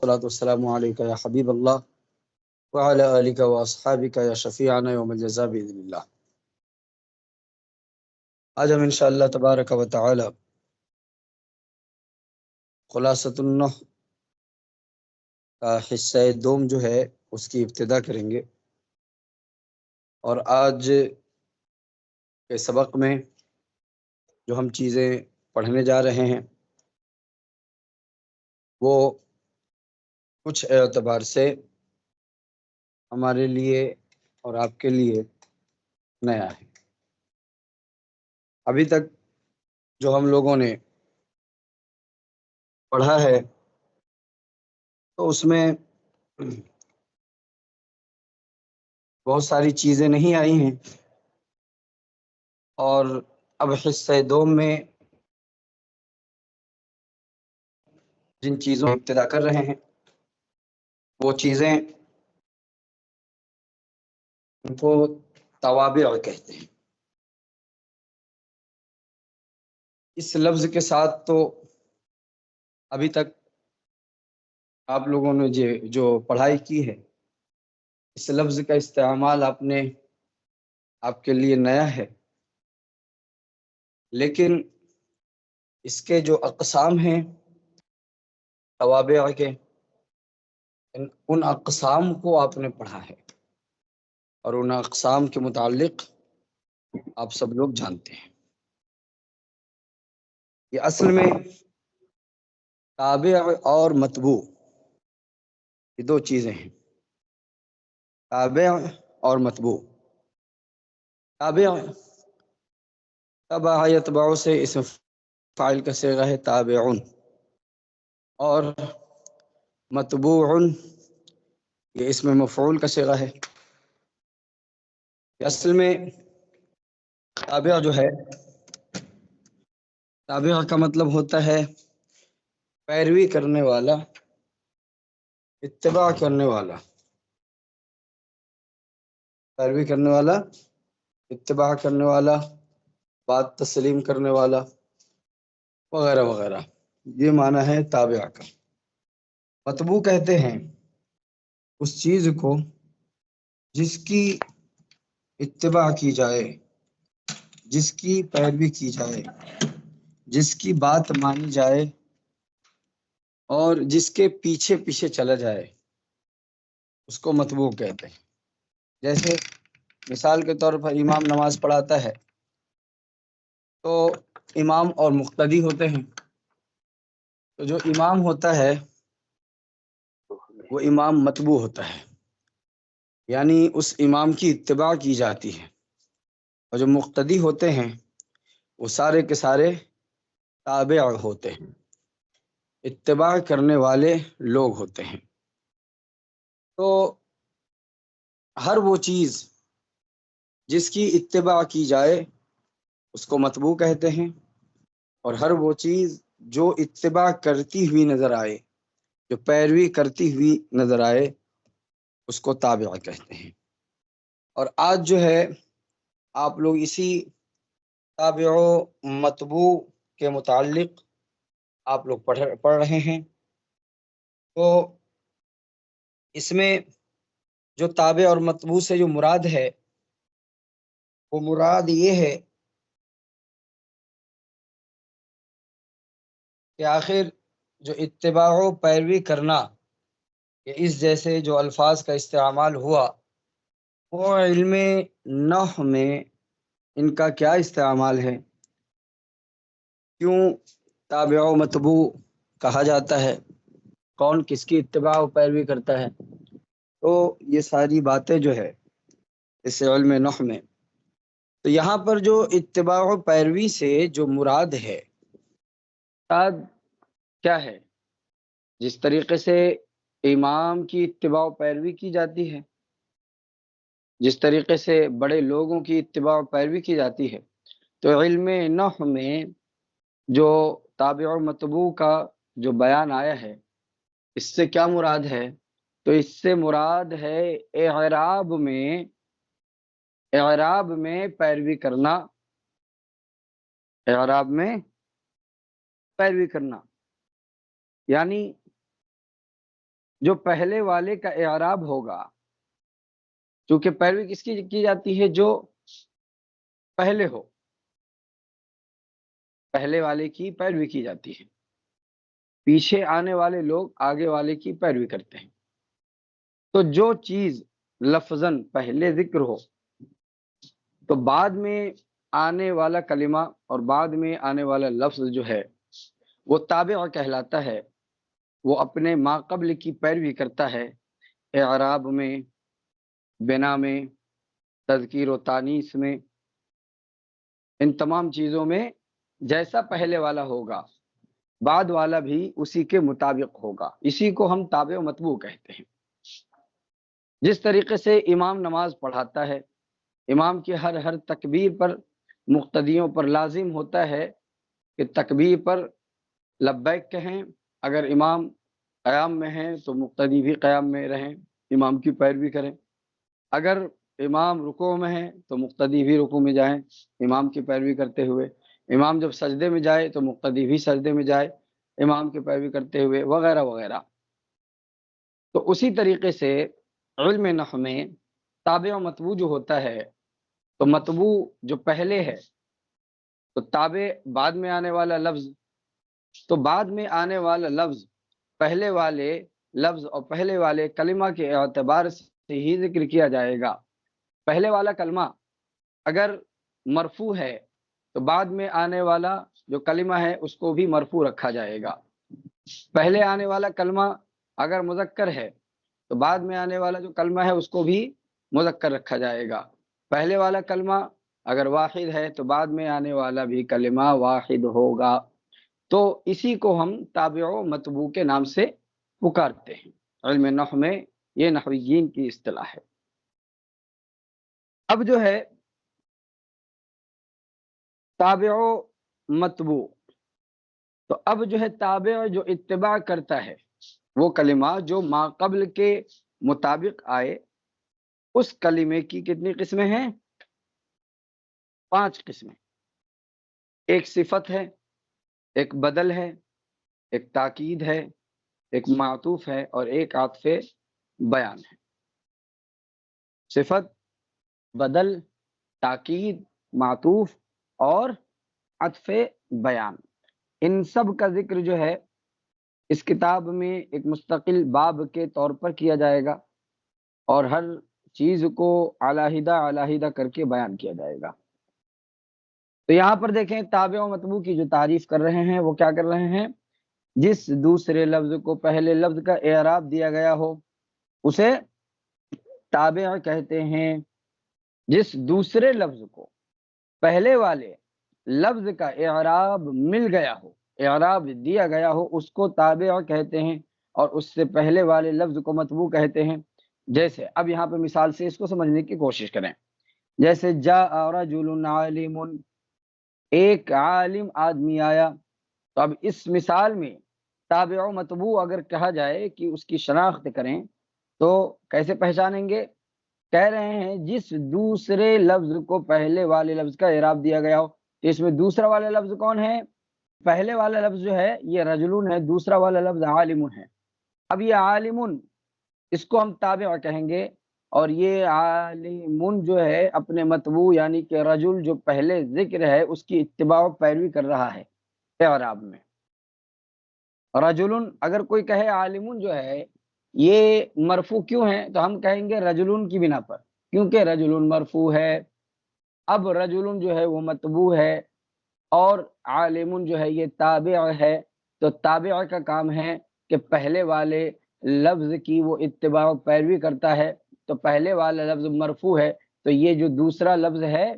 والصلاة والسلام عليك يا حبيب الله وعلى آلك وأصحابك يا شفيعنا يوم الجزاء بإذن الله۔ آج ہم انشاءاللہ تبارک و تعالی خلاصۃ النحو کا حصہ دوم جو ہے اس کی ابتدا کریں گے، اور آج کے سبق میں جو ہم چیزیں پڑھنے جا رہے ہیں وہ کچھ اعتبار سے ہمارے لیے اور آپ کے لیے نیا ہے۔ ابھی تک جو ہم لوگوں نے پڑھا ہے تو اس میں بہت ساری چیزیں نہیں آئی ہیں، اور اب حصہ دوم میں جن چیزوں کی ابتدا کر رہے ہیں وہ چیزیں ان کو توابع کہتے ہیں۔ اس لفظ کے ساتھ تو ابھی تک آپ لوگوں نے جو پڑھائی کی ہے اس لفظ کا استعمال آپ کے لیے نیا ہے، لیکن اس کے جو اقسام ہیں توابع کے ان اقسام کو آپ نے پڑھا ہے، اور ان اقسام کے متعلق آپ سب لوگ جانتے ہیں۔ یہ اصل میں تابع اور متبوع یہ دو چیزیں ہیں، تابع اور متبوع۔ تابع تبع یتبع سے اسم فاعل کا صیغہ ہے تابعون، اور متبوع یہ اسم مفعول کا صیغہ ہے۔ اصل میں تابع جو ہے، تابع کا مطلب ہوتا ہے پیروی کرنے والا، اتباع کرنے والا، پیروی کرنے والا، اتباع کرنے والا، بات تسلیم کرنے والا وغیرہ وغیرہ، یہ معنی ہے تابع کا۔ متبوع کہتے ہیں اس چیز کو جس کی اتباع کی جائے، جس کی پیروی کی جائے، جس کی بات مانی جائے اور جس کے پیچھے پیچھے چلا جائے، اس کو متبوع کہتے ہیں۔ جیسے مثال کے طور پر امام نماز پڑھاتا ہے تو امام اور مقتدی ہوتے ہیں، تو جو امام ہوتا ہے وہ امام متبوع ہوتا ہے، یعنی اس امام کی اتباع کی جاتی ہے، اور جو مقتدی ہوتے ہیں وہ سارے کے سارے تابع ہوتے ہیں، اتباع کرنے والے لوگ ہوتے ہیں۔ تو ہر وہ چیز جس کی اتباع کی جائے اس کو متبوع کہتے ہیں، اور ہر وہ چیز جو اتباع کرتی ہوئی نظر آئے، جو پیروی کرتی ہوئی نظر آئے، اس کو تابع کہتے ہیں۔ اور آج جو ہے آپ لوگ اسی تابع و متبوع کے متعلق آپ لوگ پڑھ رہے ہیں، تو اس میں جو تابع اور متبوع سے جو مراد ہے وہ مراد یہ ہے کہ آخر جو اتباع و پیروی کرنا، کہ اس جیسے جو الفاظ کا استعمال ہوا وہ علم نحو میں ان کا کیا استعمال ہے، کیوں تابع و متبوع کہا جاتا ہے، کون کس کی اتباع و پیروی کرتا ہے، تو یہ ساری باتیں جو ہے اس علم نحو میں، تو یہاں پر جو اتباع و پیروی سے جو مراد ہے کیا ہے؟ جس طریقے سے امام کی اتباع و پیروی کی جاتی ہے، جس طریقے سے بڑے لوگوں کی اتباع و پیروی کی جاتی ہے، تو علم نحو میں جو تابع و متبوع کا جو بیان آیا ہے اس سے کیا مراد ہے؟ تو اس سے مراد ہے اعراب میں پیروی کرنا، اعراب میں پیروی کرنا، یعنی جو پہلے والے کا اعراب ہوگا، چونکہ پیروی کس کی جاتی ہے؟ جو پہلے ہو، پہلے والے کی پیروی کی جاتی ہے، پیچھے آنے والے لوگ آگے والے کی پیروی کرتے ہیں۔ تو جو چیز لفظاً پہلے ذکر ہو تو بعد میں آنے والا کلمہ اور بعد میں آنے والا لفظ جو ہے وہ تابع کہلاتا ہے، وہ اپنے ما قبل کی پیروی کرتا ہے، اعراب میں، بنا میں، تذکیر و تانیث میں، ان تمام چیزوں میں جیسا پہلے والا ہوگا بعد والا بھی اسی کے مطابق ہوگا۔ اسی کو ہم تابع و متبوع کہتے ہیں۔ جس طریقے سے امام نماز پڑھاتا ہے، امام کی ہر تکبیر پر مقتدیوں پر لازم ہوتا ہے کہ تکبیر پر لبیک کہیں، اگر امام قیام میں ہیں تو مقتدی بھی قیام میں رہیں، امام کی پیروی کریں، اگر امام رکوع میں ہیں تو مقتدی بھی رکوع میں جائیں امام کی پیروی کرتے ہوئے، امام جب سجدے میں جائے تو مقتدی بھی سجدے میں جائے امام کی پیروی کرتے ہوئے، وغیرہ وغیرہ۔ تو اسی طریقے سے علم نحو میں تابع و متبوع جو ہوتا ہے، تو متبوع جو پہلے ہے تو تابع بعد میں آنے والا لفظ، تو بعد میں آنے والا لفظ پہلے والے لفظ اور پہلے والے کلمہ کے اعتبار سے ہی ذکر کیا جائے گا۔ پہلے والا کلمہ اگر مرفوع ہے تو بعد میں آنے والا جو کلمہ ہے اس کو بھی مرفوع رکھا جائے گا۔ پہلے آنے والا کلمہ اگر مذکر ہے تو بعد میں آنے والا جو کلمہ ہے اس کو بھی مذکر رکھا جائے گا۔ پہلے والا کلمہ اگر واحد ہے تو بعد میں آنے والا بھی کلمہ واحد ہوگا۔ تو اسی کو ہم تابع و متبوع کے نام سے پکارتے ہیں۔ علم نحو میں یہ نحویین کی اصطلاح ہے۔ اب جو ہے تابع و متبوع، تو اب جو ہے تابع جو اتباع کرتا ہے وہ کلمہ جو ما قبل کے مطابق آئے، اس کلمے کی کتنی قسمیں ہیں؟ 5 قسمیں۔ ایک صفت ہے، ایک بدل ہے، ایک تاکید ہے، ایک معطوف ہے اور ایک عطف بیان ہے۔ صفت، بدل، تاکید، معطوف اور عطف بیان، ان سب کا ذکر جو ہے اس کتاب میں ایک مستقل باب کے طور پر کیا جائے گا اور ہر چیز کو علیحدہ علیحدہ کر کے بیان کیا جائے گا۔ تو یہاں پر دیکھیں تابع و متبوع کی جو تعریف کر رہے ہیں وہ کیا کر رہے ہیں؟ جس دوسرے لفظ کو پہلے لفظ کا اعراب دیا گیا ہو اسے تابع کہتے ہیں، جس دوسرے لفظ کو پہلے والے لفظ کا اعراب مل گیا ہو، اعراب دیا گیا ہو، اس کو تابع کہتے ہیں، اور اس سے پہلے والے لفظ کو متبوع کہتے ہیں۔ جیسے اب یہاں پہ مثال سے اس کو سمجھنے کی کوشش کریں، جیسے جاء رجل عالم، ایک عالم آدمی آیا۔ تو اب اس مثال میں تابع و متبوع اگر کہا جائے کہ اس کی شناخت کریں تو کیسے پہچانیں گے؟ کہہ رہے ہیں جس دوسرے لفظ کو پہلے والے لفظ کا اعراب دیا گیا ہو، تو اس میں دوسرا والا لفظ کون ہے؟ پہلے والا لفظ جو ہے یہ رجلون ہے، دوسرا والا لفظ عالم ہے۔ اب یہ عالم اس کو ہم تابع کہیں گے، اور یہ عالم جو ہے اپنے متبوع یعنی کہ رجل جو پہلے ذکر ہے اس کی اتباع و پیروی کر رہا ہے اعراب میں۔ رجلن اگر کوئی کہے عالم جو ہے یہ مرفوع کیوں ہے، تو ہم کہیں گے رجلن کی بنا پر، کیونکہ رجلن مرفوع ہے۔ اب رجلن جو ہے وہ متبوع ہے اور عالم جو ہے یہ تابع ہے، تو تابع کا کام ہے کہ پہلے والے لفظ کی وہ اتباع و پیروی کرتا ہے، تو پہلے والا لفظ مرفوع ہے تو یہ جو دوسرا لفظ ہے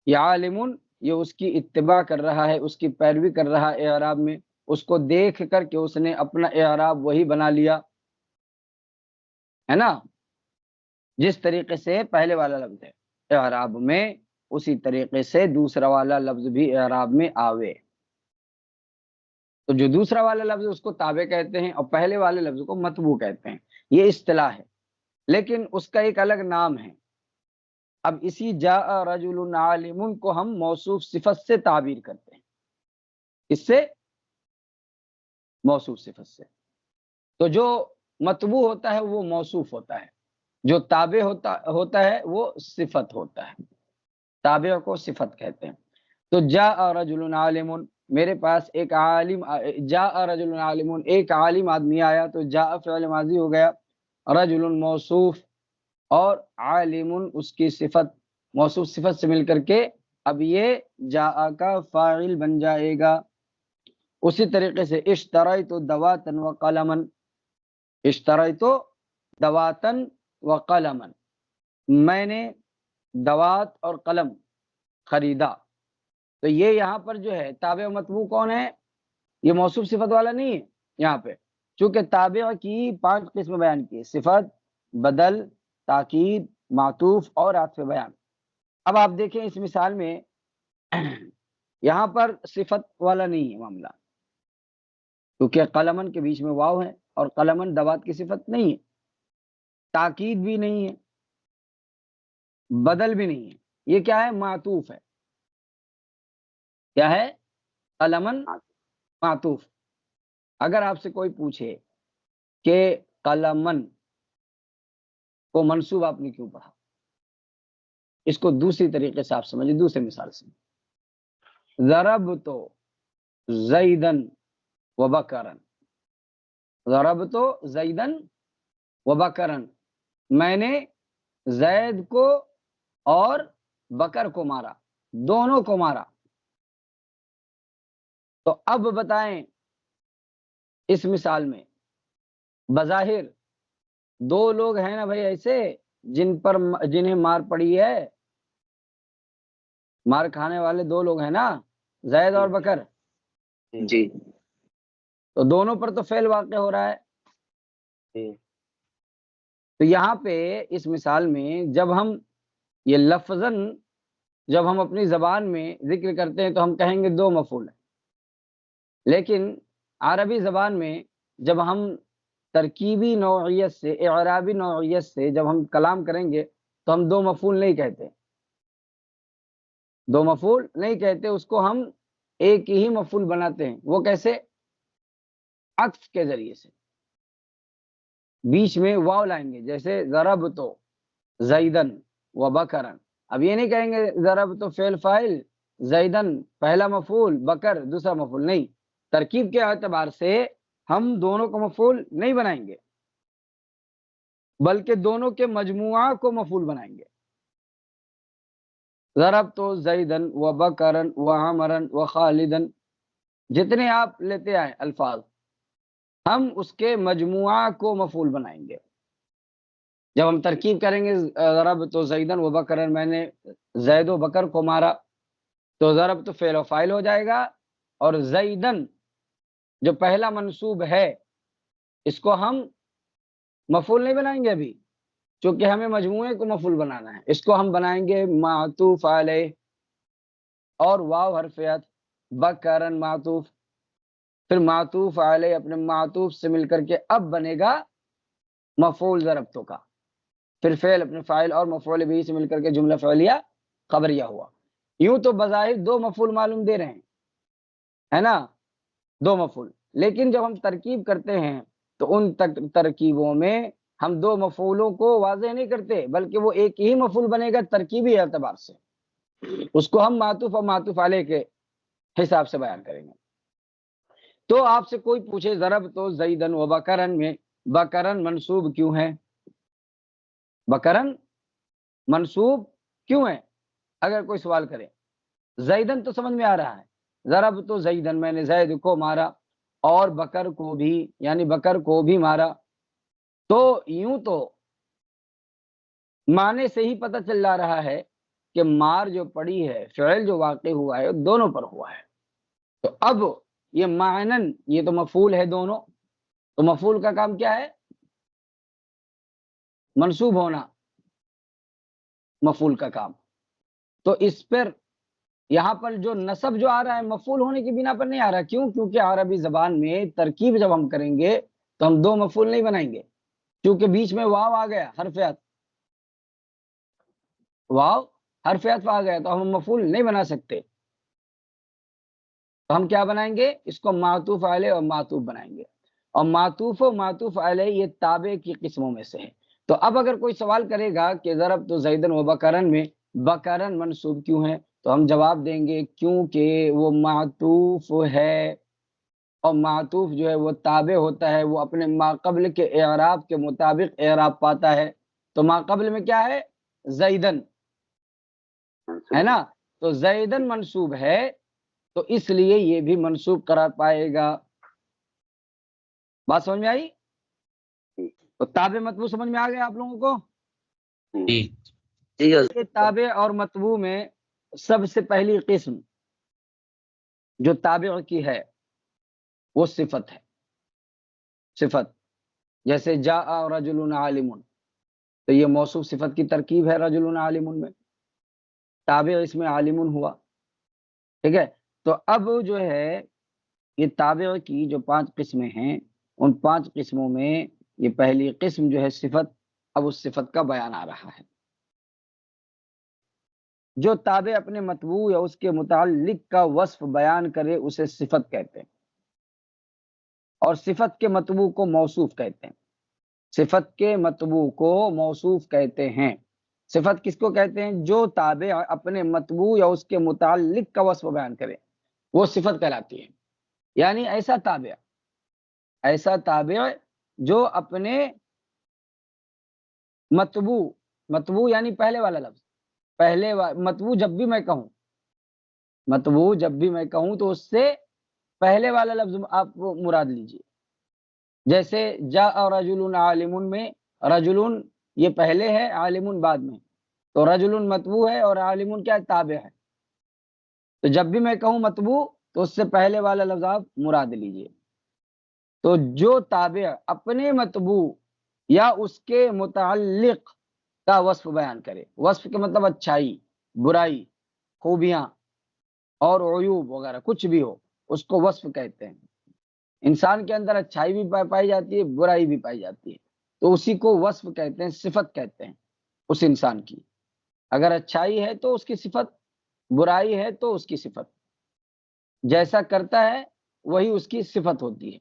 یہ عالم، یہ اس کی اتباع کر رہا ہے، اس کی پیروی کر رہا ہے اعراب میں، اس کو دیکھ کر کے اس نے اپنا اعراب وہی بنا لیا ہے نا، جس طریقے سے پہلے والا لفظ ہے اعراب میں اسی طریقے سے دوسرا والا لفظ بھی اعراب میں آوے۔ تو جو دوسرا والا لفظ اس کو تابع کہتے ہیں اور پہلے والے لفظ کو متبوع کہتے ہیں، یہ اصطلاح ہے، لیکن اس کا ایک الگ نام ہے۔ اب اسی جاء رجل عالم کو ہم موصوف صفت سے تعبیر کرتے ہیں، اس سے موصوف صفت سے۔ تو جو متبوع ہوتا ہے وہ موصوف ہوتا ہے، جو تابع ہوتا ہے وہ صفت ہوتا ہے، تابع کو صفت کہتے ہیں۔ تو جاء رجل عالم، میرے پاس ایک عالم، جاء رجل عالم، ایک عالم آدمی آیا، تو جاء فعل ماضی ہو گیا، رجل موصوف اور عالم اس کی صفت، موصوف صفت سے مل کر کے اب یہ جاء کا فاعل بن جائے گا۔ اسی طریقے سے اشتریت دواتن و قلمن، اشتریت دواتن و قلمن، میں نے دوات اور قلم خریدا۔ تو یہ یہاں پر جو ہے تابع و متبوع کون ہے؟ یہ موصوف صفت والا نہیں ہے یہاں پہ، چونکہ تابع کی 5 قسم بیان کی، صفت، بدل، تاکید، معطوف اور عطف بیان۔ اب آپ دیکھیں اس مثال میں یہاں پر صفت والا نہیں ہے معاملہ، کیونکہ قلمن کے بیچ میں واو ہے اور قلمن دوات کی صفت نہیں ہے، تاکید بھی نہیں ہے، بدل بھی نہیں ہے، یہ کیا ہے؟ معطوف ہے۔ کیا ہے؟ قلمن معطوف۔ اگر آپ سے کوئی پوچھے کہ قلمن کو منصوب آپ نے کیوں پڑھا، اس کو دوسری طریقے سے آپ سمجھیں، دوسرے مثال سے، ضربت زیدن و بکرن، ضربت زیدن و بکرن، میں نے زید کو اور بکر کو مارا، دونوں کو مارا۔ تو اب بتائیں اس مثال میں بظاہر 2 لوگ ہیں نا بھائی ایسے جنہیں مار پڑی ہے، مار کھانے والے 2 لوگ ہیں نا، زید اور بکر، جی تو دونوں پر تو فعل واقع ہو رہا ہے۔ تو یہاں پہ اس مثال میں جب ہم یہ لفظاً جب ہم اپنی زبان میں ذکر کرتے ہیں تو ہم کہیں گے 2 مفعول ہیں، لیکن عربی زبان میں جب ہم ترکیبی نوعیت سے، اعرابی نوعیت سے جب ہم کلام کریں گے تو ہم 2 مفعول نہیں کہتے، 2 مفعول نہیں کہتے، اس کو ہم ایک ہی مفعول بناتے ہیں۔ وہ کیسے؟ عطف کے ذریعے سے، بیچ میں واو لائیں گے، جیسے ضربت زیدن و بکرن۔ اب یہ نہیں کہیں گے ضربت فعل فاعل، زیدن پہلا مفعول، بکر دوسرا مفعول، نہیں، ترکیب کے اعتبار سے ہم دونوں کو مفعول نہیں بنائیں گے، بلکہ دونوں کے مجموعہ کو مفعول بنائیں گے۔ ضربت زیدن و بکرن و عمرن و خالدن، جتنے آپ لیتے آئے الفاظ، ہم اس کے مجموعہ کو مفعول بنائیں گے۔ جب ہم ترکیب کریں گے ضربت زیدن و بکرن، میں نے زید و بکر کو مارا، تو ضربت فعل و فاعل ہو جائے گا، اور زیدن جو پہلا منصوب ہے اس کو ہم مفعول نہیں بنائیں گے ابھی، چونکہ ہمیں مجموعے کو مفعول بنانا ہے، اس کو ہم بنائیں گے معطوف علیہ، اور واو حرف عطف، بکرن معطوف، پھر معطوف علیہ اپنے معطوف سے مل کر کے اب بنے گا مفعول ضربتوں کا، پھر فعل اپنے فاعل اور مفعول بھی سے مل کر کے جملہ فعلیہ خبریہ ہوا۔ یوں تو بظاہر 2 مفعول معلوم دے رہے ہیں، ہے نا، 2 مفعول، لیکن جب ہم ترکیب کرتے ہیں تو ان ترکیبوں میں ہم 2 مفعولوں کو واضح نہیں کرتے، بلکہ وہ ایک ہی مفعول بنے گا ترکیبی اعتبار سے، اس کو ہم معطوف اور معطوف علیہ کے حساب سے بیان کریں گے۔ تو آپ سے کوئی پوچھے ضرب تو زیدن و بکرن میں بکرن منصوب کیوں ہے، بکرن منصوب کیوں ہے، اگر کوئی سوال کرے، زیدن تو سمجھ میں آ رہا ہے، ضرب تو زیدن میں نے زید کو مارا اور بکر کو بھی، یعنی بکر کو بھی مارا، تو یوں تو معنی سے ہی پتہ چل جا رہا ہے کہ مار جو پڑی ہے، فعل جو واقع ہوا ہے دونوں پر ہوا ہے۔ تو اب یہ معنن، یہ تو مفعول ہے دونوں، تو مفعول کا کام کیا ہے؟ منصوب ہونا، مفعول کا کام۔ تو اس پر یہاں پر جو نصب جو آ رہا ہے مفعول ہونے کی بنا پر نہیں آ رہا، کیوں؟ کیونکہ عربی زبان میں ترکیب جب ہم کریں گے تو ہم 2 مفعول نہیں بنائیں گے، کیونکہ بیچ میں واو آ گیا، حرف عطف، واو حرف عطف آ گیا تو ہم مفعول نہیں بنا سکتے، تو ہم کیا بنائیں گے؟ اس کو معطوف علیہ اور معطوف بنائیں گے۔ اور معطوف و معطوف علیہ یہ تابع کی قسموں میں سے ہے۔ تو اب اگر کوئی سوال کرے گا کہ ضربت زیدن و بکرن میں بکرن منصوب کیوں ہے، تو ہم جواب دیں گے کیونکہ وہ معطوف ہے، اور معطوف جو ہے وہ تابع ہوتا ہے، وہ اپنے ماقبل کے اعراب کے مطابق اعراب پاتا ہے۔ تو ماقبل میں کیا ہے؟ زیدن ہے نا، تو زیدن منصوب ہے، تو اس لیے یہ بھی منصوب قرار پائے گا۔ بات سمجھ میں آئی؟ تو تابع مطبوع سمجھ میں آ گیا آپ لوگوں کو؟ تابع اور مطبوع میں سب سے پہلی قسم جو تابع کی ہے وہ صفت ہے۔ صفت جیسے جاء رجل عالم، تو یہ موصوف صفت کی ترکیب ہے رجل عالم میں، تابع اس میں عالم ہوا، ٹھیک ہے۔ تو اب جو ہے یہ تابع کی جو 5 قسمیں ہیں، ان 5 قسموں میں یہ پہلی قسم جو ہے صفت، اب اس صفت کا بیان آ رہا ہے۔ جو تابع اپنے مطبوع یا اس کے متعلق کا وصف بیان کرے اسے صفت کہتے ہیں، اور صفت کے مطبوع کو موصوف کہتے ہیں۔ صفت کے مطبوع کو موصوف کہتے ہیں۔ صفت کس کو کہتے ہیں؟ جو تابع اپنے مطبوع یا اس کے متعلق کا وصف بیان کرے وہ صفت کہلاتی ہے۔ یعنی ایسا تابع جو اپنے مطبوع یعنی پہلے والا لفظ، مطبوع جب بھی میں کہوں تو اس سے پہلے والا لفظ آپ مراد لیجئے۔ جیسے جاء رجل عالم میں رجل یہ پہلے ہے، عالم بعد میں، تو رجل مطبوع ہے اور عالم کیا تابع ہے۔ تو جب بھی میں کہوں مطبوع تو اس سے پہلے والا لفظ آپ مراد لیجئے۔ تو جو تابع اپنے مطبوع یا اس کے متعلق کا وصف بیان کرے، وصف کے مطلب اچھائی، برائی، خوبیاں اور عیوب وغیرہ کچھ بھی ہو، اس کو وصف کہتے ہیں۔ انسان کے اندر اچھائی بھی پائی جاتی ہے، برائی بھی پائی جاتی ہے، تو اسی کو وصف کہتے ہیں، صفت کہتے ہیں اس انسان کی۔ اگر اچھائی ہے تو اس کی صفت، برائی ہے تو اس کی صفت، جیسا کرتا ہے وہی اس کی صفت ہوتی ہے،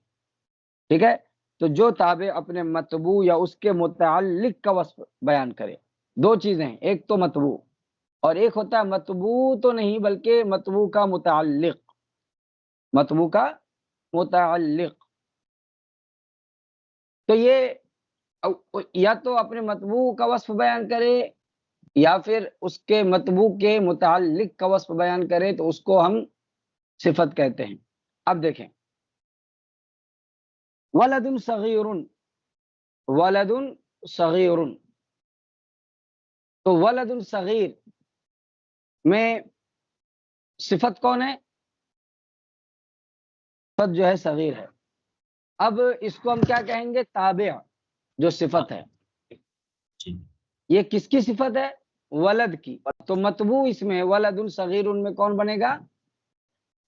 ٹھیک ہے۔ تو جو تابع اپنے مطبوع یا اس کے متعلق کا وصف بیان کرے، 2 چیزیں ہیں، ایک تو مطبوع اور ایک ہوتا ہے مطبوع تو نہیں بلکہ مطبوع کا متعلق، مطبوع کا متعلق۔ تو یہ یا تو اپنے مطبوع کا وصف بیان کرے یا پھر اس کے مطبوع کے متعلق کا وصف بیان کرے، تو اس کو ہم صفت کہتے ہیں۔ اب دیکھیں ولد صغیر، ولد صغیر، تو ولد صغیر میں صفت کون ہے؟ صفت جو ہے صغیر ہے۔ اب اس کو ہم کیا کہیں گے؟ تابع جو صفت ہے، یہ کس کی صفت ہے؟ ولد کی۔ تو مطبوع اس میں ولد صغیر میں کون بنے گا؟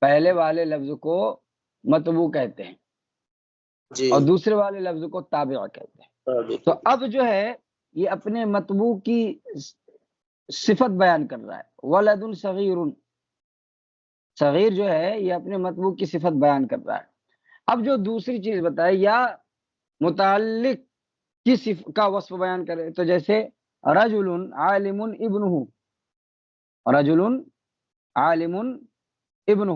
پہلے والے لفظ کو مطبوع کہتے ہیں اور دوسرے والے لفظ کو تابع کہتے ہیں۔ تو اب جو ہے یہ اپنے مطبوع کی صفت بیان کر رہا ہے، ولد صغیر، صغیر جو ہے یہ اپنے مطبوع کی صفت بیان کر رہا ہے۔ اب جو دوسری چیز بتائے یا متعلق کی کا وصف بیان کرے، تو جیسے رجل عالم ابنہ، رجل عالم ابنہ،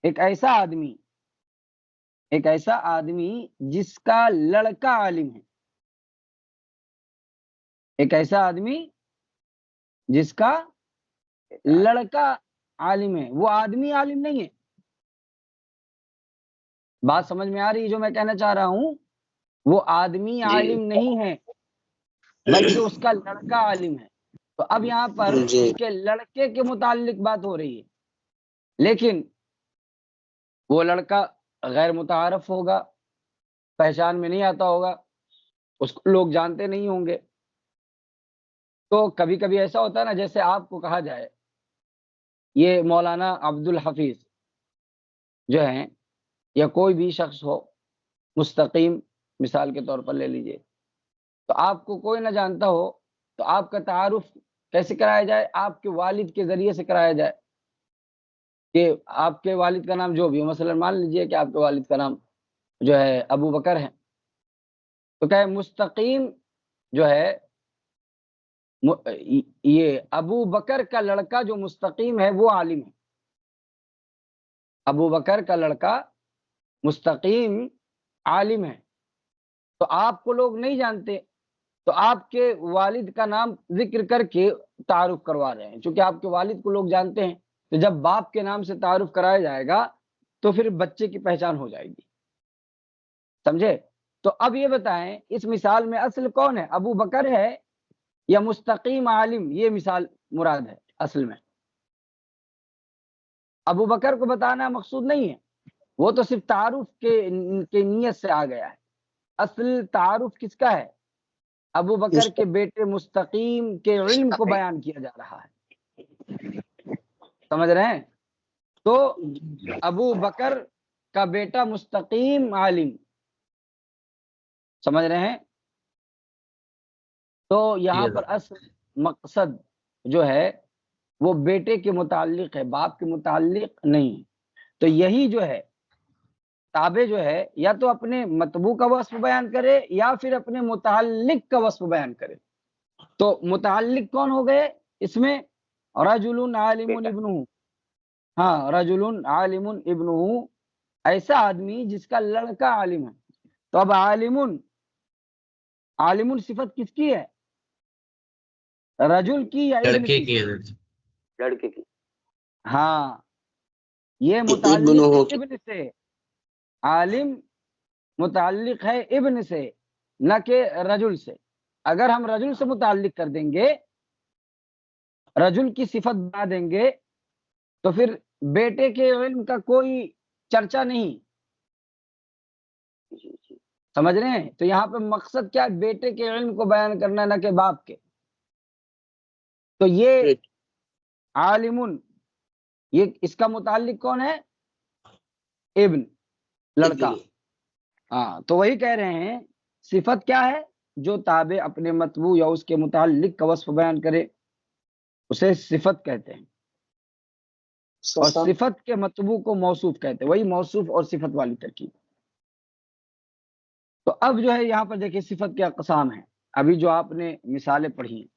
ایک ایسا آدمی جس کا لڑکا عالم ہے، ایک ایسا آدمی جس کا لڑکا عالم ہے، وہ آدمی عالم نہیں ہے۔ بات سمجھ میں آ رہی ہے جو میں کہنا چاہ رہا ہوں؟ وہ آدمی عالم نہیں ہے بلکہ اس کا لڑکا عالم ہے۔ تو اب یہاں پر اس کے لڑکے کے متعلق بات ہو رہی ہے، لیکن وہ لڑکا غیر متعارف ہوگا، پہچان میں نہیں آتا ہوگا، اس کو لوگ جانتے نہیں ہوں گے۔ تو کبھی کبھی ایسا ہوتا ہے نا، جیسے آپ کو کہا جائے یہ مولانا عبد الحفیظ جو ہیں، یا کوئی بھی شخص ہو، مستقیم مثال کے طور پر لے لیجئے، تو آپ کو کوئی نہ جانتا ہو تو آپ کا تعارف کیسے کرایا جائے؟ آپ کے والد کے ذریعے سے کرایا جائے، کہ آپ کے والد کا نام جو بھی ہو، مثلا مان لیجئے کہ آپ کے والد کا نام جو ہے ابو بکر ہیں، تو کہ مستقیم جو ہے یہ ابو بکر کا لڑکا جو مستقیم ہے وہ عالم ہے، ابو بکر کا لڑکا مستقیم عالم ہے، تو آپ کو لوگ نہیں جانتے، تو آپ کے والد کا نام ذکر کر کے تعارف کروا رہے ہیں، چونکہ آپ کے والد کو لوگ جانتے ہیں، تو جب باپ کے نام سے تعارف کرایا جائے گا تو پھر بچے کی پہچان ہو جائے گی، سمجھے؟ تو اب یہ بتائیں اس مثال میں اصل کون ہے، ابو بکر ہے یا مستقیم عالم؟ یہ مثال مراد ہے اصل میں، ابو بکر کو بتانا مقصود نہیں ہے، وہ تو صرف تعارف کے نیت سے آ گیا ہے، اصل تعارف کس کا ہے؟ ابو بکر کے بیٹے مستقیم کے علم کو بیان کیا جا رہا ہے، سمجھ رہے ہیں؟ تو ابو بکر کا بیٹا مستقیم عالم، سمجھ رہے ہیں؟ تو یہاں پر اصل مقصد جو ہے وہ بیٹے کے متعلق ہے، باپ کے متعلق نہیں ہے، تو یہی جو ہے تابع جو ہے یا تو اپنے مطبوع کا وصف بیان کرے یا پھر اپنے متعلق کا وصف بیان کرے، تو متعلق کون ہو گئے اس میں؟ رجل عالم ابنہ، ہاں رجل عالم ابنہ، ایسا آدمی جس کا لڑکا عالم ہے، تو اب عالم صفت کس کی ہے؟ رجل کی یا ابن کی؟ لڑکے کی، ہاں یہ متعلق ہے ابن سے، عالم متعلق ہے ابن سے نہ کہ رجل سے، اگر ہم رجل سے متعلق کر دیں گے، رجل کی صفت بنا دیں گے تو پھر بیٹے کے علم کا کوئی چرچا نہیں، سمجھ رہے ہیں؟ تو یہاں پہ مقصد کیا ہے؟ بیٹے کے علم کو بیان کرنا نہ کہ باپ کے، تو یہ عالم یہ اس کا متعلق کون ہے؟ ابن، لڑکا، ہاں تو وہی کہہ رہے ہیں صفت کیا ہے؟ جو تابع اپنے مطبوع یا اس کے متعلق کا وصف بیان کرے اسے صفت کہتے ہیں، اور صفت کے مطبوع کو موصوف کہتے ہیں، وہی موصوف اور صفت والی ترکیب۔ تو اب جو ہے یہاں پر دیکھیں صفت کے اقسام ہیں، ابھی جو آپ نے مثالیں پڑھی ہیں،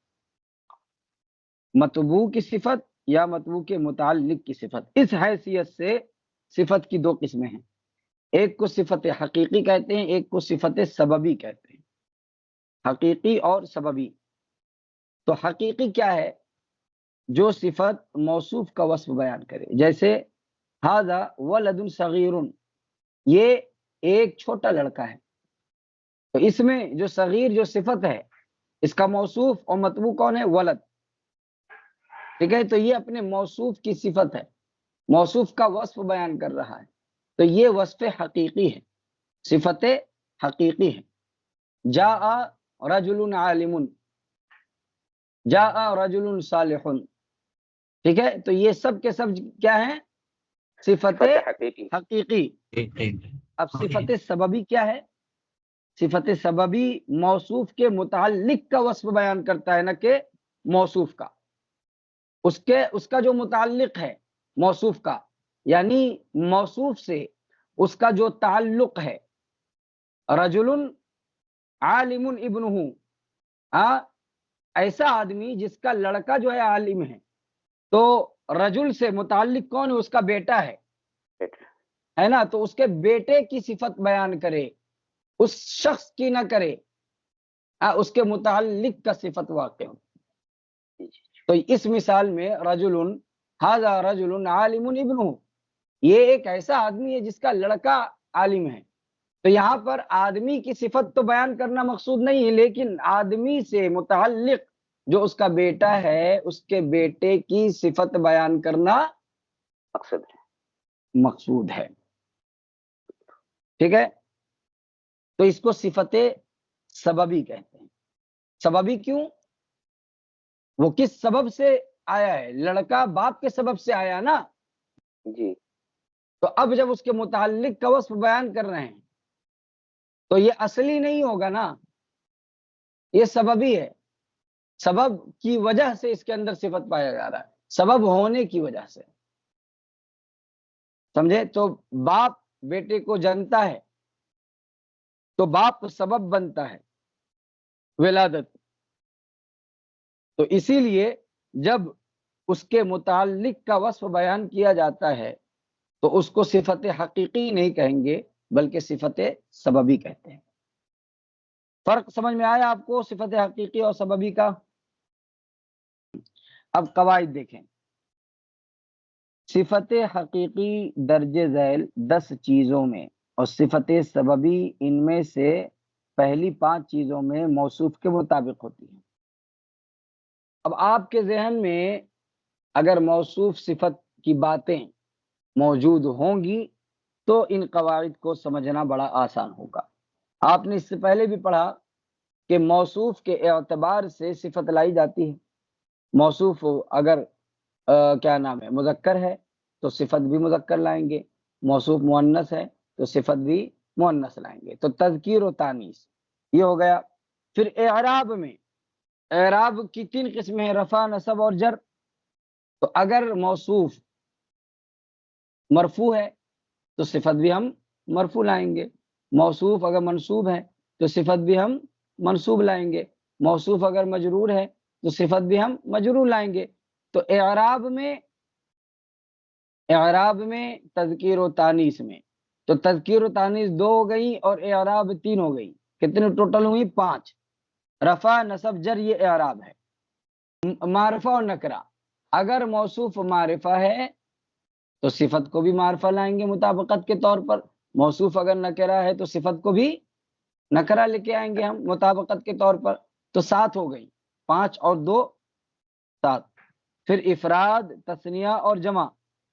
مطبوع کی صفت یا مطبوع کے متعلق کی صفت، اس حیثیت سے صفت کی دو قسمیں ہیں، ایک کو صفت حقیقی کہتے ہیں، ایک کو صفت سببی کہتے ہیں، حقیقی اور سببی۔ تو حقیقی کیا ہے؟ جو صفت موصوف کا وصف بیان کرے، جیسے ھذا ولد صغیر، یہ ایک چھوٹا لڑکا ہے، تو اس میں جو صغیر جو صفت ہے اس کا موصوف اور مطبوع کون ہے؟ ولد، ٹھیک ہے؟ تو یہ اپنے موصوف کی صفت ہے، موصوف کا وصف بیان کر رہا ہے، تو یہ وصف حقیقی ہے، صفت حقیقی ہے۔ جاء رجل عالم، جاء رجل صالح، ٹھیک ہے؟ تو یہ سب کے سب کیا ہیں؟ صفت حقیقی۔ اب صفت سببی کیا ہے؟ صفت سببی موصوف کے متعلق کا وصف بیان کرتا ہے نہ کہ موصوف کا، اس کا جو متعلق ہے موصوف کا، یعنی موصوف سے اس کا جو تعلق ہے، رجل عالم ابنہ، ایسا آدمی جس کا لڑکا جو ہے عالم ہے، تو رجل سے متعلق کون ہے؟ اس کا بیٹا ہے نا، تو اس کے بیٹے کی صفت بیان کرے، اس شخص کی نہ کرے، اس کے متعلق کا صفت واقع ہو۔ تو اس مثال میں رجل، ھذا رجل عالم ابنہ، یہ ایک ایسا آدمی ہے جس کا لڑکا عالم ہے، تو یہاں پر آدمی کی صفت تو بیان کرنا مقصود نہیں ہے، لیکن آدمی سے متعلق جو اس کا بیٹا ہے اس کے بیٹے کی صفت بیان کرنا مقصود ہے، ٹھیک ہے؟ تو اس کو صفت سببی کہتے ہیں۔ سببی کیوں؟ وہ کس سبب سے آیا ہے؟ لڑکا باپ کے سبب سے آیا نا جی، تو اب جب اس کے متعلق کا وصف بیان کر رہے ہیں تو یہ اصلی نہیں ہوگا نا، یہ سببی ہے، سبب کی وجہ سے اس کے اندر صفت پایا جا رہا ہے، سبب ہونے کی وجہ سے، سمجھے؟ تو باپ بیٹے کو جانتا ہے تو باپ سبب بنتا ہے ولادت. تو اسی لیے جب اس کے متعلق کا وصف بیان کیا جاتا ہے تو اس کو صفت حقیقی نہیں کہیں گے بلکہ صفت سببی کہتے ہیں. فرق سمجھ میں آیا آپ کو صفت حقیقی اور سببی کا؟ اب قواعد دیکھیں. صفت حقیقی درج ذیل 10 چیزوں میں اور صفت سببی ان میں سے پہلی 5 چیزوں میں موصوف کے مطابق ہوتی ہے. اب آپ کے ذہن میں اگر موصوف صفت کی باتیں موجود ہوں گی تو ان قواعد کو سمجھنا بڑا آسان ہوگا. آپ نے اس سے پہلے بھی پڑھا کہ موصوف کے اعتبار سے صفت لائی جاتی ہے. موصوف اگر کیا نام ہے مذکر ہے تو صفت بھی مذکر لائیں گے، موصوف مؤنث ہے تو صفت بھی مؤنث لائیں گے. تو تذکیر و تانیث یہ ہو گیا. پھر اعراب میں اعراب کی 3 قسمیں ہیں، رفع، نصب اور جر. تو اگر موصوف مرفوع ہے تو صفت بھی ہم مرفوع لائیں گے، موصوف اگر منصوب ہے تو صفت بھی ہم منصوب لائیں گے، موصوف اگر مجرور ہے تو صفت بھی ہم مجرور لائیں گے. تو اعراب میں تذکیر و تانیث میں تو تذکیر و تانیث 2 ہو گئی اور اعراب 3 ہو گئی. کتنے ٹوٹل ہوئی؟ 5. رفع، نصب، جر یہ اعراب ہے. معرفہ اور نکرہ، اگر موصوف معرفہ ہے تو صفت کو بھی معرفہ لائیں گے مطابقت کے طور پر، موصوف اگر نکرہ ہے تو صفت کو بھی نکرہ لے کے آئیں گے ہم مطابقت کے طور پر. تو 7 ہو گئی، 5 اور 2 7. پھر افراد، تثنیہ اور جمع،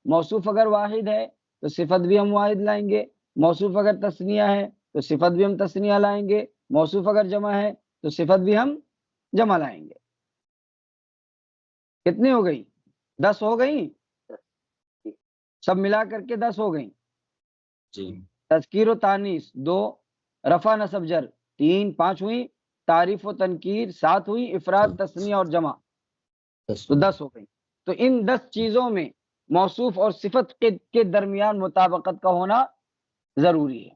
موصوف اگر واحد ہے تو صفت بھی ہم واحد لائیں گے، موصوف اگر تثنیہ ہے تو صفت بھی ہم تثنیہ لائیں گے، موصوف اگر جمع ہے تو صفت بھی ہم جمع لائیں گے. کتنی ہو گئی؟ 10 ہو گئی، سب ملا کر کے 10 ہو گئی. جی. تذکیر و تانیث 2، رفع نصب جر 3، 5 ہوئی، تعریف و تنکیر 7 ہوئی، افراد، تثنیہ اور جمع تو 10 ہو گئی. تو ان 10 چیزوں میں موصوف اور صفت کے درمیان مطابقت کا ہونا ضروری ہے.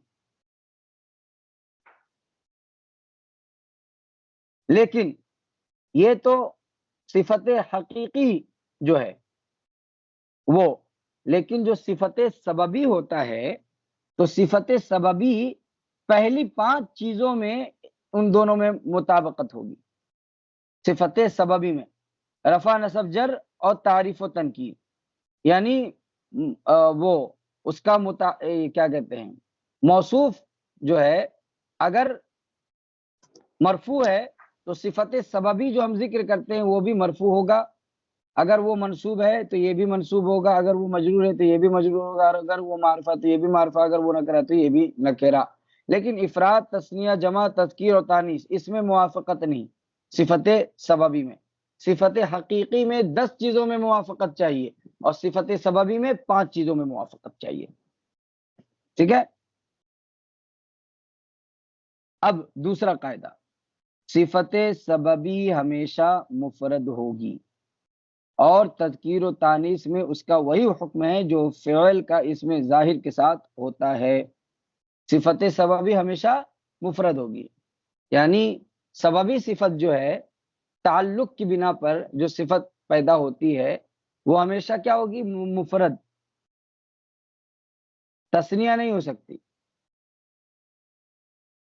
لیکن یہ تو صفت حقیقی جو ہے وہ، لیکن جو صفت سببی ہوتا ہے تو صفت سببی پہلی 5 چیزوں میں ان دونوں میں مطابقت ہوگی. صفت سببی میں رفع، نصب، جر اور تعریف و تنکیر، یعنی وہ اس کا کیا کہتے ہیں موصوف جو ہے اگر مرفوع ہے تو صفت سببی جو ہم ذکر کرتے ہیں وہ بھی مرفوع ہوگا، اگر وہ منصوب ہے تو یہ بھی منصوب ہوگا، اگر وہ مجرور ہے تو یہ بھی مجرور ہوگا، اگر وہ معرفہ تو یہ بھی معرفہ، اگر وہ نکرہ تو یہ بھی نکرہ. لیکن افراد، تثنیہ، جمع، تذکیر اور تانیث اس میں موافقت نہیں صفت سببی میں. صفت حقیقی میں 10 چیزوں میں موافقت چاہیے اور صفت سببی میں 5 چیزوں میں موافقت چاہیے. ٹھیک ہے. اب دوسرا قاعدہ، صفت سببی ہمیشہ مفرد ہوگی اور تذکیر و تانیث میں اس کا وہی حکم ہے جو فعل کا اسم ظاہر کے ساتھ ہوتا ہے. صفت سببی ہمیشہ مفرد ہوگی، یعنی سببی صفت جو ہے تعلق کی بنا پر جو صفت پیدا ہوتی ہے وہ ہمیشہ کیا ہوگی؟ مفرد. تثنیہ نہیں ہو سکتی،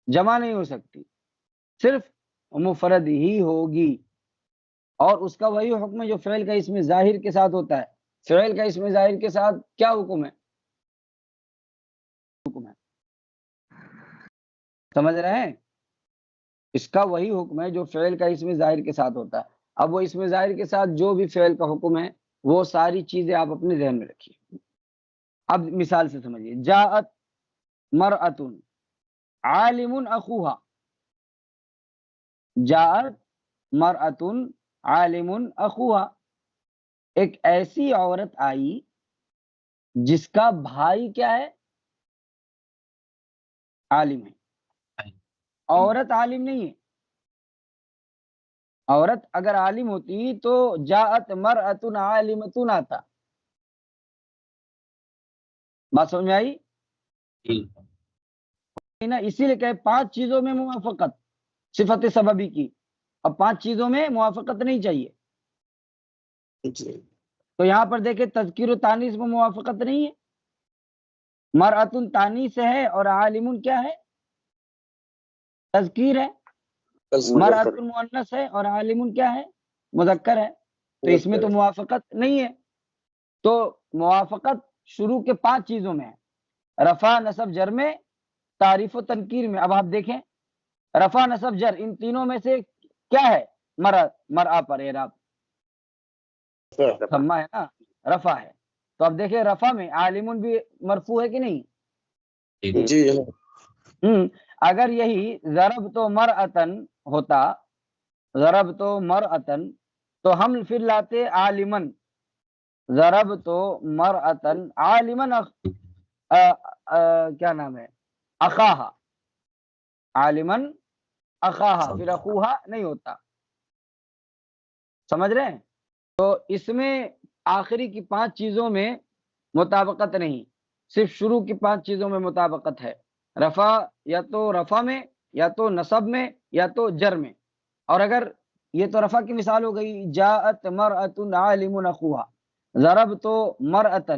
جمع نہیں ہو سکتی، صرف مفرد ہی ہوگی. اور اس کا وہی حکم ہے جو فعل کا اسم ظاہر کے ساتھ ہوتا ہے. فعل کا اسم ظاہر کے ساتھ کیا حکم ہے؟ سمجھ رہے ہیں؟ اس کا وہی حکم ہے جو فعل کا اسم ظاہر کے ساتھ ہوتا ہے. اب وہ اسم ظاہر کے ساتھ جو بھی فعل کا حکم ہے وہ ساری چیزیں آپ اپنے ذہن میں رکھیے. اب مثال سے سمجھیے، جاءت مرأۃ عالم اخوها، جاءت مرأۃ عالم اخوها، ایک ایسی عورت آئی جس کا بھائی کیا ہے؟ عالم ہے. عورت عالم نہیں ہے. عورت اگر عالم ہوتی تو جاءت مرأۃ عالمۃ آتا. بات سمجھ میں آئی؟ نا اسی لیے کہ 5 چیزوں میں موافقت صفت سببی کی، اب 5 چیزوں میں موافقت نہیں چاہیے، جی تو یہاں پر دیکھیں تذکیر و تانیث میں موافقت نہیں ہے، مرأتن تانیث ہے اور عالمن کیا ہے؟ تذکیر ہے، مرأتن مؤنث ہے اور عالمن کیا ہے؟ مذکر ہے، تو اس میں تو موافقت نہیں ہے۔ تو موافقت شروع کے 5 چیزوں میں ہے، رفع نصب جر میں، تعریف و تنکیر میں۔ اب آپ دیکھیں رفع نصب جر ان تینوں میں سے کیا ہے؟ مرأ پر اعراب ضمہ ہے نا، رفع ہے، تو اب دیکھیں رفع میں عالمن بھی مرفوع ہے کہ نہیں؟ جی اگر یہی ضرب تو مرأتن ہوتا، ضرب تو مرأتن، تو ہم پھر لاتے عالمن، ضرب تو مرأتن عالمن کیا نام ہے؟ اخاہا، عالمن اخاہا، پھر اخوہا نہیں ہوتا، سمجھ رہے ہیں؟ تو اس میں آخری کی 5 چیزوں میں مطابقت نہیں، صرف شروع کی 5 چیزوں میں مطابقت ہے، رفع یا تو رفع میں یا تو نصب میں یا تو جر میں۔ اور اگر یہ تو رفع کی مثال ہو گئی، جاءت مرأۃ عالم اخوہا، ضربت مرأۃ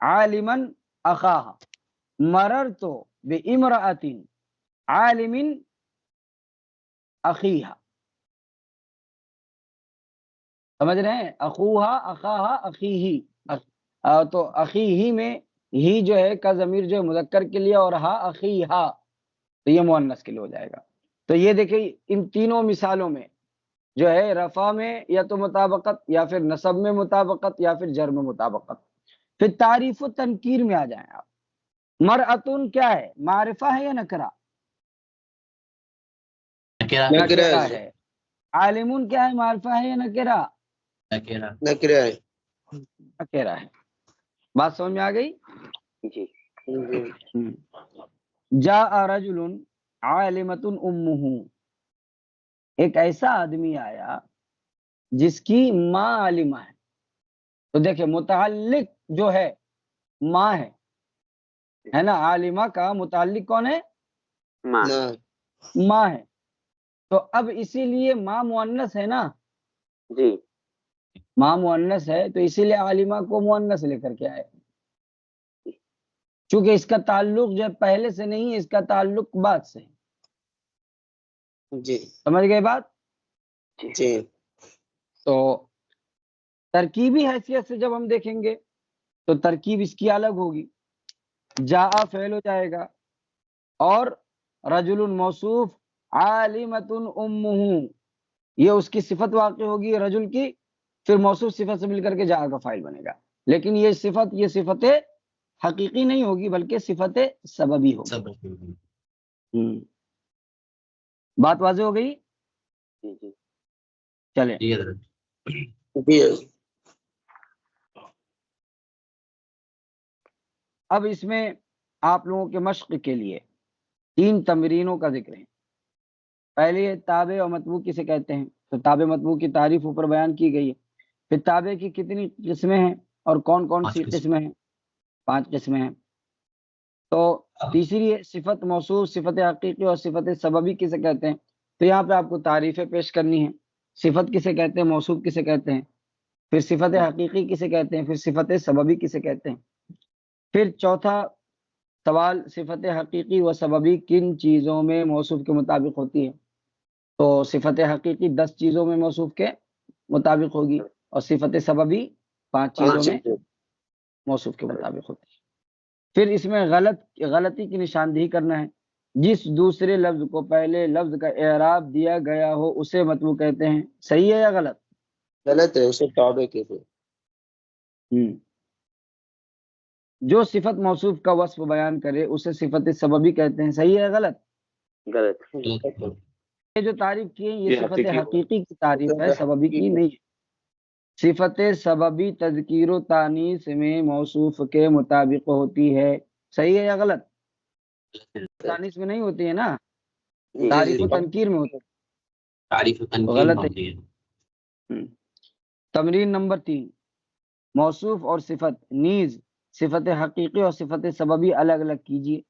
عالما اخاہا، مررت بامرأۃ عالم اخیہا، سمجھ رہے ہیں؟ اخوہا اخاہا اخیہی، تو اخیہی میں ہی جو ہے کا ضمیر جو ہے مذکر کے لیے، اور ہا اخیہا تو یہ مؤنث کے لیے ہو جائے گا۔ تو یہ دیکھیں ان تینوں مثالوں میں جو ہے رفع میں یا تو مطابقت، یا پھر نصب میں مطابقت، یا پھر جر میں مطابقت۔ پھر تعریف و تنکیر میں آ جائیں آپ، مرأتن کیا ہے؟ معرفہ ہے یا نکرہ؟ نکرہ ہے۔ عالمون کیا ہے؟ معرفہ ہے یا نکرہ؟ نکرہ ہے۔ نکرہ ہے۔ بات سمجھ میں آ گئی؟ جی جاء رجل عالمۃ امہ، ایک ایسا آدمی آیا جس کی ماں عالمہ ہے، تو دیکھیں متعلق جو ہے ماں ہے نا، عالمہ کا متعلق کون ہے؟ ماں ہے، تو اب اسی لیے ماں مؤنث ہے نا، جی ماں مؤنث ہے تو اسی لیے عالمہ کو مؤنث لے کر کے آئے، چونکہ اس کا تعلق جو ہے پہلے سے نہیں ہے، اس کا تعلق بعد سے، جی سمجھ گئے بات؟ جی تو ترکیبی حیثیت سے جب ہم دیکھیں گے تو ترکیب اس کی الگ ہوگی، جاء فعل ہو جائے گا، اور رجل موصوف، عالمۃ امہ یہ اس کی صفت واقع ہوگی رجل کی، پھر موصوف صفت سے مل کر کے جاء کا فاعل بنے گا، لیکن یہ صفت حقیقی نہیں ہوگی بلکہ صفت سببی ہوگی۔ بات واضح ہو گئی؟ جی جی چلے اب اس میں آپ لوگوں کے مشق کے لیے 3 تمرینوں کا ذکر ہے۔ پہلے تابع اور متبوع کسے کہتے ہیں، تو تابع متبوع کی تعریف اوپر بیان کی گئی ہے۔ پھر تابع کی کتنی قسمیں ہیں اور کون کون سی قسمیں ہیں؟ 5 قسمیں ہیں۔ تو تیسری ہے صفت موصوف، صفت حقیقی اور صفت سببی کسے کہتے ہیں، تو یہاں پہ آپ کو تعریفیں پیش کرنی ہیں، صفت کسے کہتے ہیں، موصوف کسے کہتے ہیں، پھر صفت حقیقی کسے کہتے ہیں، پھر صفت سببی کسے کہتے ہیں۔ پھر چوتھا سوال، صفت حقیقی و سببی کن چیزوں میں موصوف کے مطابق ہوتی ہے، تو صفت حقیقی 10 چیزوں میں موصوف کے مطابق ہوگی، اور صفت سببی 5 چیزوں میں موصوف کے مطابق ہوتی ہے۔ پھر اس میں غلطی کی نشاندہی کرنا ہے، جس دوسرے لفظ کو پہلے لفظ کا اعراب دیا گیا ہو اسے مطبوع کہتے ہیں، صحیح ہے یا غلط؟ غلط ہے، اسے تابع کہتے ہیں۔ جو صفت موصوف کا وصف بیان کرے اسے صفت سببی کہتے ہیں، صحیح ہے یا غلط؟ غلط یہ جو تعریف کی ہے یہ صفت حقیقی کی تعریف ہے، سببی کی نہیں ہے۔ صفت سببی تذکیر و تانیث میں موصوف کے مطابق ہوتی ہے، صحیح ہے یا غلط؟ تانیث میں نہیں ہوتی ہے نا، تعریف و تنکیر میں ہوتی ہے، غلط ہے۔ تمرین نمبر 3، موصوف اور صفت نیز صفت حقیقی اور صفت سببی الگ الگ کیجیے۔